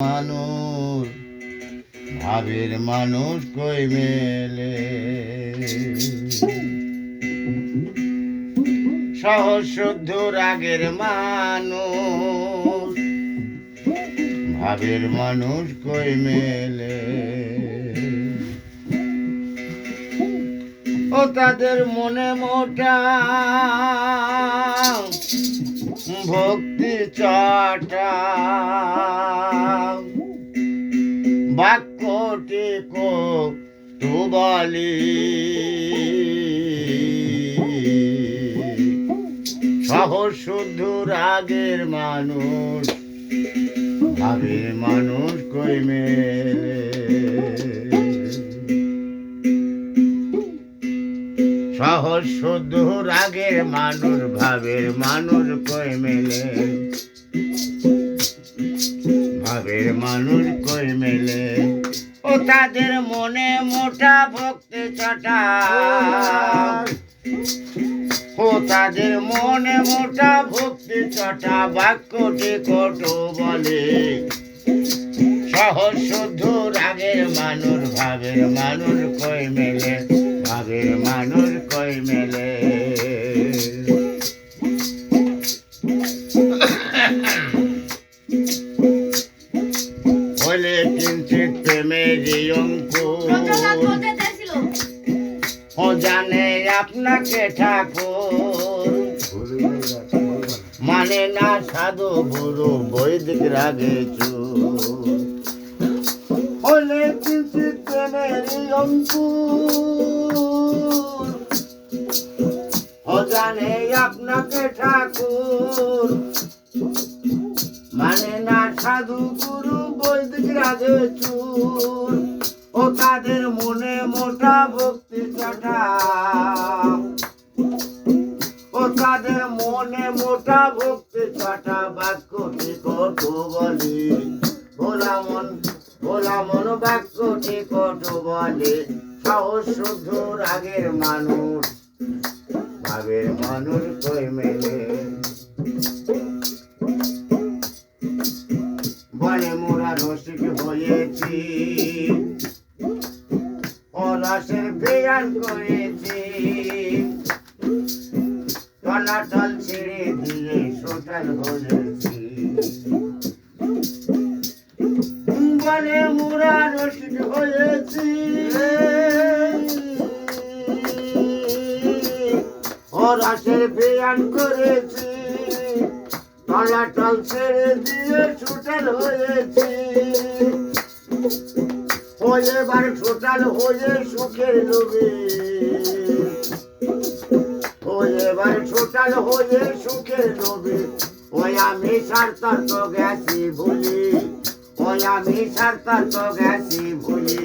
মানুষ ভাবের মানুষ কই মেলে, সহজ শুদ্ধ রাগের মানুষ ভাবের মানুষ কই মেলে। ও তাদের মনে মোটা ভক্তি চটা, বাক্যটি কটু বলি, সহজ শুদ্ধ রাগের মানুষ ভাবের মানুষ কই মেলে, সহজ শুদ্ধ রাগের মানুষ ভাবের মানুষ কই মেলে, ভাবের মানুষ কই মেলে। ও তাদের মনে মোটা ভক্তি চটা, ও তাদের মনে মোটা ভক্তি চটা, বাক্যটি কটু বলে, সহজ শুদ্ধ রাগের মানুষ ভাবের মানুষ কই মেলে, ভাবের মানুষ কই মেলে। বলে কিঞ্চিত প্রেমেরই অঙ্কুর, ও জানে আপনাকে ঠাকুর, মানে না সাধু গুরু বৈদিক রাগে চুর। বলে কিঞ্চিত প্রেমেরই অঙ্কুর, ও জানে আপনাকে ঠাকুর, মানে না সাধু গুরু বৈদিক রাগে চুর। ও তাদের মনে মোটা ভক্তি চটা, ও তাদের মনে মোটা ভক্তি চটা, বাক্যটি কটু বলি, ভোলা মন বাক্যটি কটু বলে, সহজ শুদ্ধ রাগের মানুষ ভাবের মানুষ কই মেলে। বলে মোরা রসিক হয়েছি, ও রসের বিয়ান করেছি, টনাটল ছেড়ে দিয়ে সোটাল হয়েছি। বলে মোরা রসিক হয়েছি, ও রসের বিয়ান করেছি, টনাটল ছেড়ে দিয়ে সোটাল হয়েছি। ও এবার সোটাল হয়ে সুখের লোভে, ও এবার সোটাল হয়ে সুখের লোভে, ওই আমি সারতার তো গেছি ভুলি, ওই আমি সারতার তো গেছি ভুলি,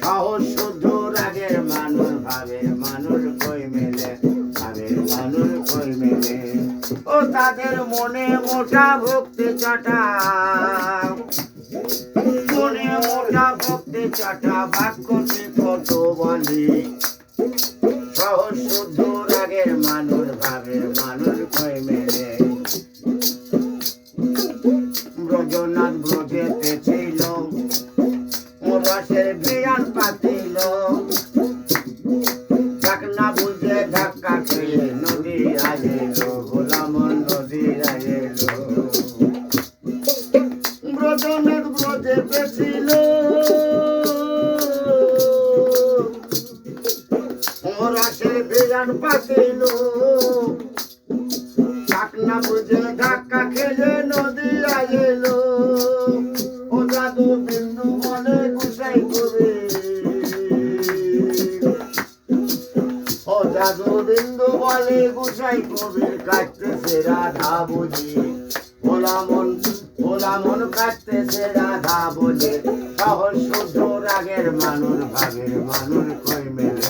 সহজ শুদ্ধ রাগের মানুষ ভাবের মানুষ কই মেলে, ভাবের মানুষ কই মেলে। ও তাদের মনে মোটা ভক্তি চটা, মনে মোটা ভক্তি চটা, বাক্যটি কটু বলি, সহজ শুদ্ধ রাগের মানুষ ভাবের মানুষ কই মেলে। ব্রজনাথ ব্রজেতে ছিল, ও রসের বিয়ান পাতিল, ডাকনা বুঝে ধাক্কা খেয়ে নদী আইলো, ভোলা মন নদী আইলো। ব্রজনাথ ব্রজেতে ছিল, ও রসের বিয়ান পাতিল, ডাকনা বুঝে ধাক্কা খেয়ে নদী আইলো। ও জাদু বিন্দু বলে গুসাই কবি, ও জাদু বিন্দু বলে গুসাই কবির, কাটতেছে রাধা বুঝি, ভোলা মন কাটতেছে রাধা বলে, সহজ শুদ্ধ রাগের মানুষ ভাবের মানুষ কই মেলে।